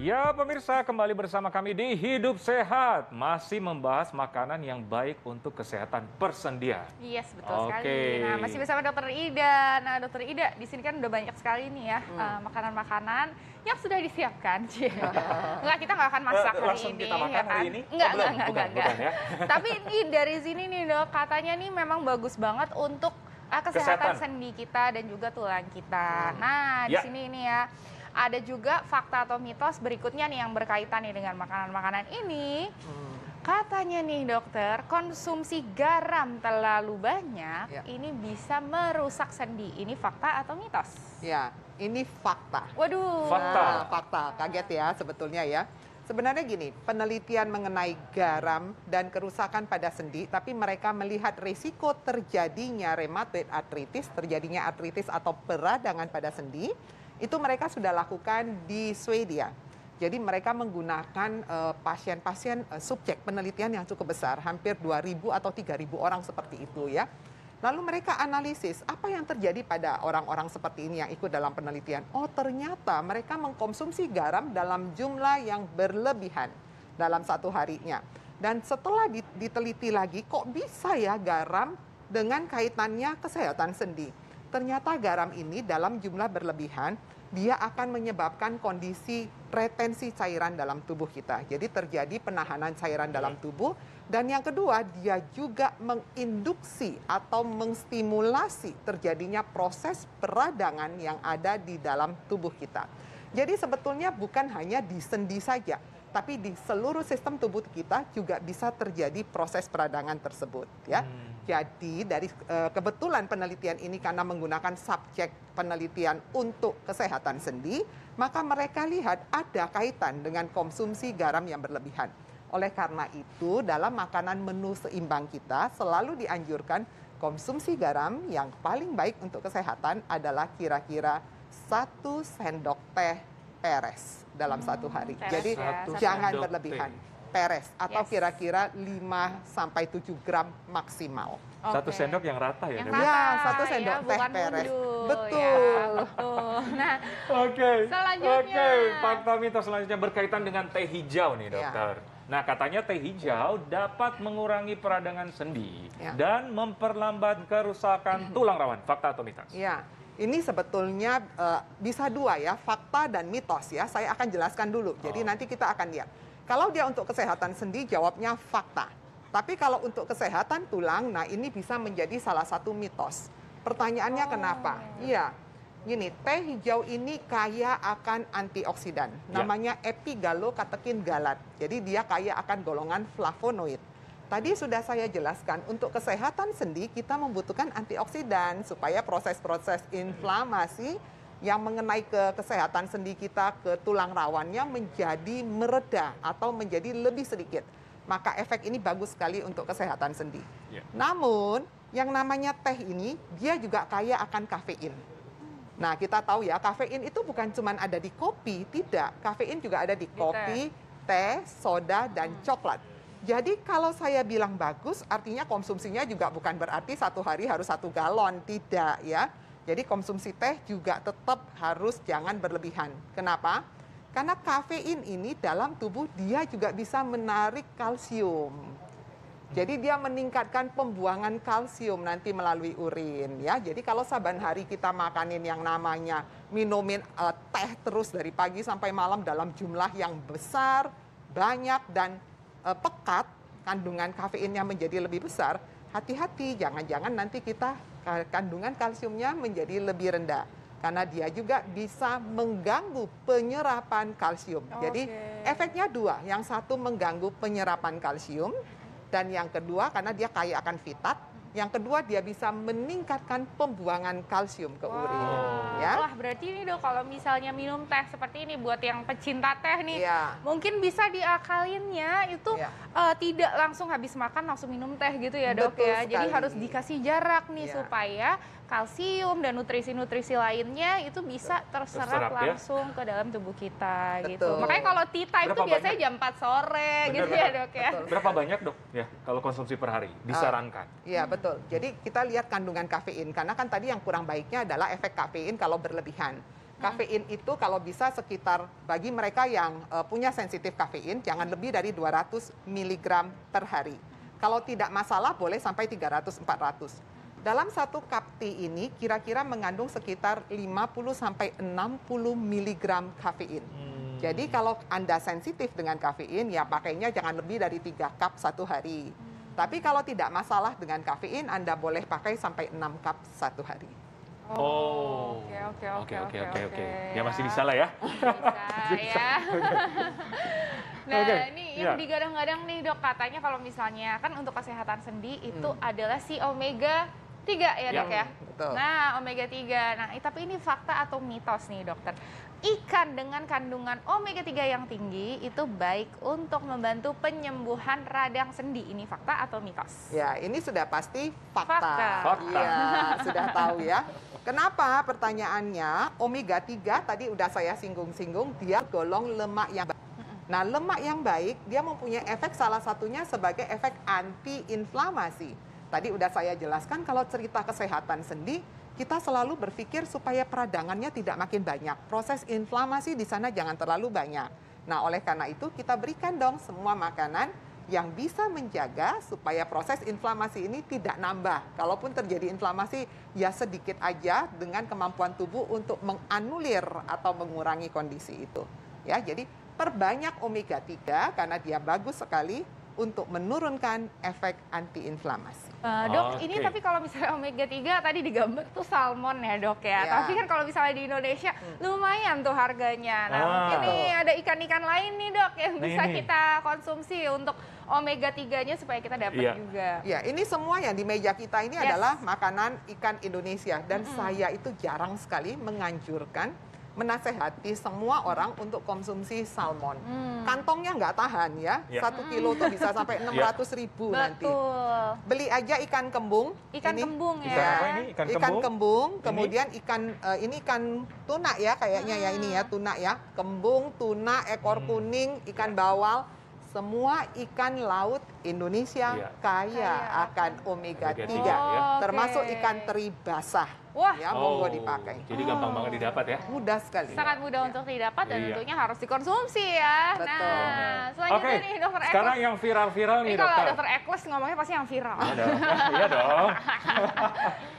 Ya pemirsa, kembali bersama kami di Hidup Sehat. Masih membahas makanan yang baik untuk kesehatan persendian. Yes, betul sekali. Nah, masih bersama Dokter Ida. Nah, Dokter Ida, di sini kan udah banyak sekali nih ya makanan-makanan yang sudah disiapkan. Enggak, kita nggak akan masak hari Langsung ini. kita makan ya kan? hari ini? Enggak, Belum? enggak. Bukan ya? Tapi ini dari sini nih dok, katanya nih memang bagus banget untuk kesehatan sendi kita dan juga tulang kita. Nah, di sini ini ya. Ada juga fakta atau mitos berikutnya nih yang berkaitan nih dengan makanan-makanan ini. Katanya nih dokter, konsumsi garam terlalu banyak ini bisa merusak sendi. Ini fakta atau mitos? Ya, ini fakta. Waduh. Fakta. Kaget ya sebetulnya ya. Sebenarnya gini, penelitian mengenai garam dan kerusakan pada sendi, tapi mereka melihat risiko terjadinya rheumatoid arthritis, terjadinya artritis atau peradangan pada sendi, itu mereka sudah lakukan di Swedia. Jadi mereka menggunakan pasien-pasien subjek penelitian yang cukup besar, hampir 2.000 atau 3.000 orang seperti itu ya. Lalu mereka analisis apa yang terjadi pada orang-orang seperti ini yang ikut dalam penelitian. Oh ternyata mereka mengkonsumsi garam dalam jumlah yang berlebihan dalam satu harinya. Dan setelah diteliti lagi, kok bisa ya garam dengan kaitannya kesehatan sendi. Ternyata garam ini dalam jumlah berlebihan, dia akan menyebabkan kondisi retensi cairan dalam tubuh kita. Jadi terjadi penahanan cairan dalam tubuh. Dan yang kedua, dia juga menginduksi atau menstimulasi terjadinya proses peradangan yang ada di dalam tubuh kita. Jadi sebetulnya bukan hanya di sendi saja, tapi di seluruh sistem tubuh kita juga bisa terjadi proses peradangan tersebut ya. Jadi dari kebetulan penelitian ini karena menggunakan subjek penelitian untuk kesehatan sendi, maka mereka lihat ada kaitan dengan konsumsi garam yang berlebihan. Oleh karena itu dalam makanan menu seimbang kita selalu dianjurkan konsumsi garam yang paling baik untuk kesehatan adalah kira-kira 1 sendok teh peres dalam satu hari. Jadi jangan berlebihan. Peres atau kira-kira 5-7 gram maksimal. 1 sendok yang rata ya? Ya, 1 sendok teh peres. Betul. Nah, selanjutnya. Fakta mitos selanjutnya berkaitan dengan teh hijau nih dokter. Nah katanya teh hijau dapat mengurangi peradangan sendi dan memperlambat kerusakan tulang rawan. Fakta atau mitos? Ya. Ini sebetulnya bisa dua ya, fakta dan mitos ya. Saya akan jelaskan dulu. Jadi nanti kita akan lihat. Kalau dia untuk kesehatan sendi, jawabnya fakta. Tapi kalau untuk kesehatan tulang, nah ini bisa menjadi salah satu mitos. Pertanyaannya kenapa? Iya, gini, teh hijau ini kaya akan antioksidan. Namanya epigallocatechin galat. Jadi dia kaya akan golongan flavonoid. Tadi sudah saya jelaskan, untuk kesehatan sendi kita membutuhkan antioksidan supaya proses-proses inflamasi yang mengenai ke kesehatan sendi kita, ke tulang rawannya menjadi mereda atau menjadi lebih sedikit. Maka efek ini bagus sekali untuk kesehatan sendi. Namun, yang namanya teh ini, dia juga kaya akan kafein. Nah, kita tahu ya, kafein itu bukan cuma ada di kopi, tidak. Kafein juga ada di kopi, teh, soda, dan coklat. Jadi kalau saya bilang bagus, artinya konsumsinya juga bukan berarti satu hari harus 1 galon, tidak ya. Jadi konsumsi teh juga tetap harus jangan berlebihan. Kenapa? Karena kafein ini dalam tubuh dia juga bisa menarik kalsium. Jadi dia meningkatkan pembuangan kalsium nanti melalui urin ya. Jadi kalau saban hari kita makanin yang namanya minumin teh terus dari pagi sampai malam dalam jumlah yang besar, banyak dan pekat, kandungan kafeinnya menjadi lebih besar, hati-hati jangan-jangan nanti kita kandungan kalsiumnya menjadi lebih rendah. Karena dia juga bisa mengganggu penyerapan kalsium. Jadi efeknya dua. Yang satu mengganggu penyerapan kalsium. Dan yang kedua karena dia kaya akan fitat. Yang kedua dia bisa meningkatkan pembuangan kalsium ke urin. Ya? Wah berarti ini dok kalau misalnya minum teh seperti ini buat yang pecinta teh nih. Mungkin bisa diakalinnya itu tidak langsung habis makan langsung minum teh gitu ya dok. Betul ya. sekali. Jadi harus dikasih jarak nih supaya kalsium dan nutrisi-nutrisi lainnya itu bisa terserap langsung ke dalam tubuh kita gitu. Makanya kalau tea time itu biasanya jam 4 sore gitu ya dok ya. Berapa banyak dok ya kalau konsumsi per hari disarankan? Iya betul. Jadi kita lihat kandungan kafein karena kan tadi yang kurang baiknya adalah efek kafein kalau berlebihan. Kafein itu kalau bisa sekitar, bagi mereka yang punya sensitif kafein, jangan lebih dari 200 mg per hari. Kalau tidak masalah boleh sampai 300-400. Dalam satu cup tea ini kira-kira mengandung sekitar 50 sampai 60 mg kafein. Jadi kalau Anda sensitif dengan kafein, ya pakainya jangan lebih dari 3 cup satu hari. Tapi kalau tidak masalah dengan kafein, Anda boleh pakai sampai 6 cup satu hari. Oke. Ya masih bisa lah ya. Bisa ya. Nah, ini yang digadang-gadang nih dok, katanya kalau misalnya kan untuk kesehatan sendi itu adalah si omega 3 ya dok ya? Betul. Nah, omega 3. Nah, tapi ini fakta atau mitos nih dokter? Ikan dengan kandungan omega 3 yang tinggi itu baik untuk membantu penyembuhan radang sendi. Ini fakta atau mitos? Ya, ini sudah pasti fakta. Fakta. Iya, sudah tahu ya. Kenapa pertanyaannya? Omega 3 tadi udah saya singgung-singgung, dia golong lemak yang baik. Nah, lemak yang baik dia mempunyai efek, salah satunya sebagai efek anti-inflamasi. Tadi udah saya jelaskan kalau cerita kesehatan sendi, kita selalu berpikir supaya peradangannya tidak makin banyak. Proses inflamasi di sana jangan terlalu banyak. Nah, oleh karena itu kita berikan dong semua makanan yang bisa menjaga supaya proses inflamasi ini tidak nambah. Kalaupun terjadi inflamasi, ya sedikit aja dengan kemampuan tubuh untuk menganulir atau mengurangi kondisi itu. Ya, jadi perbanyak omega 3 karena dia bagus sekali untuk menurunkan efek anti-inflamasi. Dok, ini tapi kalau misalnya omega 3 tadi digambar tuh salmon ya dok ya. Tapi kan kalau misalnya di Indonesia lumayan tuh harganya. Nah mungkin nih ada ikan-ikan lain nih dok yang bisa kita konsumsi untuk omega 3-nya supaya kita dapat juga. Ya, ini semua yang di meja kita ini adalah makanan ikan Indonesia. Dan saya itu jarang sekali menganjurkan, menasehati semua orang untuk konsumsi salmon. Kantongnya nggak tahan ya. 1 kilo tuh bisa sampai 600.000 nanti. Beli aja ikan kembung. Ikan kembung ya. Ikan apa ini? Ikan kembung, kemudian ini ikan tuna ya kayaknya ya ini ya, tuna ya. Kembung, tuna, ekor kuning, ikan bawal. Semua ikan laut Indonesia kaya akan omega 3, termasuk ikan teri basah. Ya, monggo dipakai. Jadi gampang banget didapat ya? Mudah sekali. Sangat mudah untuk didapat dan tentunya harus dikonsumsi ya. Betul. Nah, selanjutnya nih Dokter Ekles. Sekarang yang viral-viral nih dokter. Kalau Dokter Ekles ngomongnya pasti yang viral. Iya dong.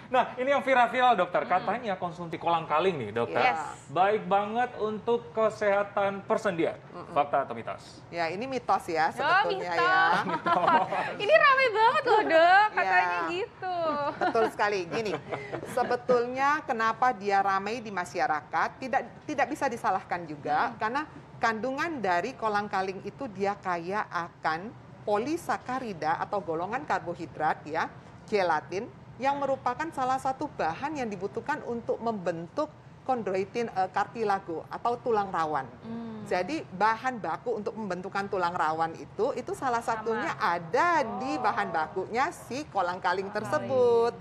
Nah, ini yang viral-viral dokter. Katanya konsumsi kolang-kaling nih dokter. Baik banget untuk kesehatan persendian. Fakta atau mitos? Ya, ini mitos ya sebetulnya ya. Ini ramai banget loh dok, katanya gitu. Betul sekali. Gini, sebetulnya kenapa dia ramai di masyarakat tidak bisa disalahkan juga karena kandungan dari kolang-kaling itu dia kaya akan polisakarida atau golongan karbohidrat ya, gelatin yang merupakan salah satu bahan yang dibutuhkan untuk membentuk kondroitin kartilago atau tulang rawan. Jadi bahan baku untuk pembentukan tulang rawan itu salah satunya ada di bahan bakunya si kolang-kaling tersebut.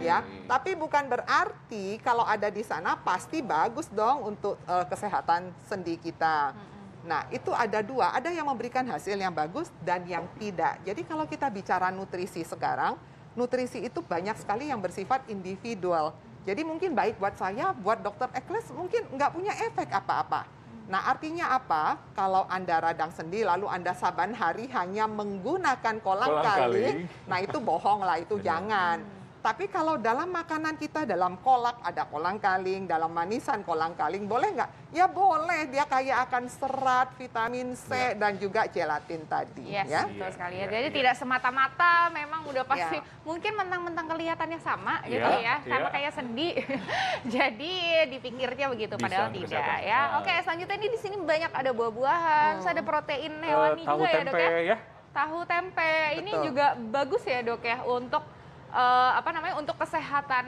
Ya, tapi bukan berarti kalau ada di sana pasti bagus dong untuk kesehatan sendi kita. Nah, itu ada dua, ada yang memberikan hasil yang bagus dan yang tidak. Jadi kalau kita bicara nutrisi sekarang, nutrisi itu banyak sekali yang bersifat individual. Jadi mungkin baik buat saya, buat Dokter Ekles mungkin nggak punya efek apa-apa. Nah, artinya apa? Kalau Anda radang sendi lalu Anda saban hari hanya menggunakan kolang-kaling, nah itu bohong lah, itu jangan. Tapi kalau dalam makanan kita, dalam kolak ada kolang-kaling, dalam manisan kolang-kaling, boleh nggak? Ya boleh, dia kaya akan serat, vitamin C, dan juga gelatin tadi. Ya? Betul sekali ya. Jadi tidak semata-mata memang udah pasti, mungkin mentang-mentang kelihatannya sama gitu ya, sama kayak sendi. Jadi dipikirnya begitu, padahal tidak ya. Oke, selanjutnya ini di sini banyak ada buah-buahan, terus ada protein hewani juga ya dok ya. Tahu tempe, ini juga bagus ya dok ya untuk untuk kesehatan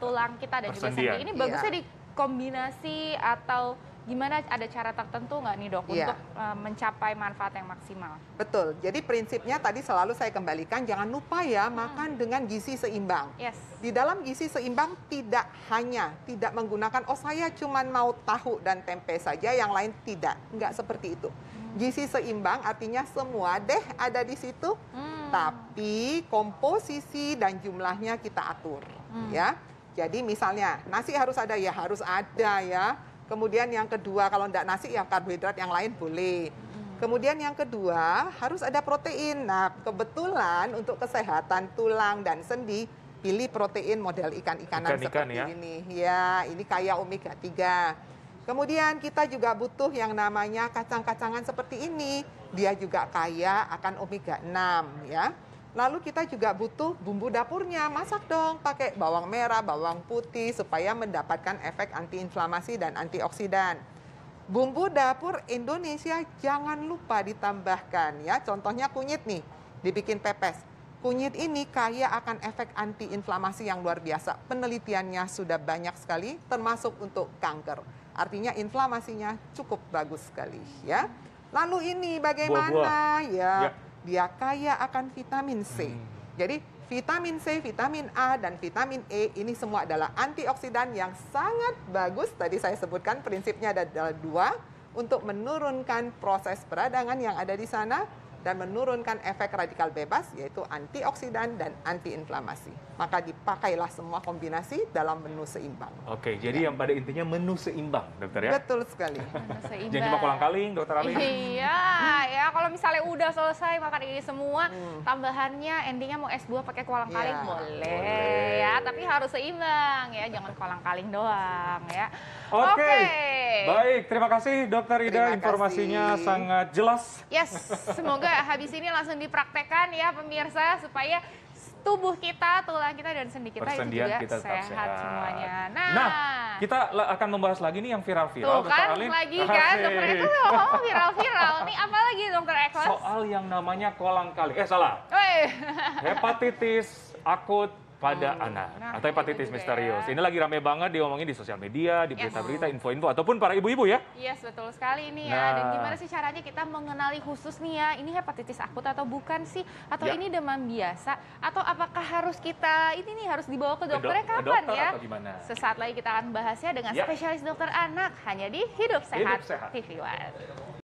tulang kita dan juga sendi. Ini bagusnya dikombinasi atau gimana, ada cara tertentu nggak nih dok untuk mencapai manfaat yang maksimal? Betul, jadi prinsipnya tadi selalu saya kembalikan, jangan lupa ya makan dengan gizi seimbang. Di dalam gizi seimbang tidak menggunakan, saya cuma mau tahu dan tempe saja, yang lain tidak. Nggak seperti itu. Gizi seimbang artinya semua deh ada di situ, tapi komposisi dan jumlahnya kita atur. Ya. Jadi misalnya nasi harus ada ya, Kemudian yang kedua, kalau enggak nasi, ya karbohidrat yang lain boleh. Kemudian yang kedua, harus ada protein. Nah, kebetulan untuk kesehatan tulang dan sendi, pilih protein model ikan-ikanan seperti ini. Ya, ini kaya omega 3. Kemudian kita juga butuh yang namanya kacang-kacangan seperti ini. Dia juga kaya akan omega 6 ya. Lalu kita juga butuh bumbu dapurnya. Masak dong pakai bawang merah, bawang putih supaya mendapatkan efek antiinflamasi dan antioksidan. Bumbu dapur Indonesia jangan lupa ditambahkan ya. Contohnya kunyit nih, dibikin pepes. Kunyit ini kaya akan efek antiinflamasi yang luar biasa. Penelitiannya sudah banyak sekali termasuk untuk kanker. Artinya inflamasinya cukup bagus sekali ya. Lalu ini bagaimana? Ya, dia kaya akan vitamin C. Jadi vitamin C, vitamin A, dan vitamin E ini semua adalah antioksidan yang sangat bagus. Tadi saya sebutkan prinsipnya ada 2 untuk menurunkan proses peradangan yang ada di sana dan menurunkan efek radikal bebas, yaitu antioksidan dan antiinflamasi. Maka dipakailah semua kombinasi dalam menu seimbang. Oke, jadi yang pada intinya menu seimbang, dokter ya? Betul sekali. Menu seimbang. Jangan cuma kolang-kaling, dokter Ali. Iya, ya kalau misalnya udah selesai makan ini semua, tambahannya endingnya mau es buah pakai kolang-kaling boleh ya, tapi harus seimbang ya, jangan kolang-kaling doang ya. Oke. Baik, terima kasih Dokter Ida, informasinya sangat jelas. Yes, semoga habis ini langsung dipraktekkan ya pemirsa supaya tubuh kita, tulang kita, dan sendi kita itu juga kita sehat semuanya. Nah, kita akan membahas lagi nih yang viral-viral. Tuh kan, lagi kan, dokter itu ngomong viral-viral. Nih apa lagi dokter Eklas? Soal yang namanya kolang-kaling. Salah. Hepatitis akut pada anak atau hepatitis misterius. Ini lagi rame banget diomongin di sosial media, di berita-berita, info-info, ataupun para ibu-ibu ya. Yes, betul sekali ini ya. Dan gimana sih caranya kita mengenali khusus nih ya, ini hepatitis akut atau bukan sih? Atau ini demam biasa? Atau apakah harus kita, ini nih harus dibawa ke dokternya kapan ya? Sesaat lagi kita akan bahasnya dengan spesialis dokter anak, hanya di Hidup Sehat TV One.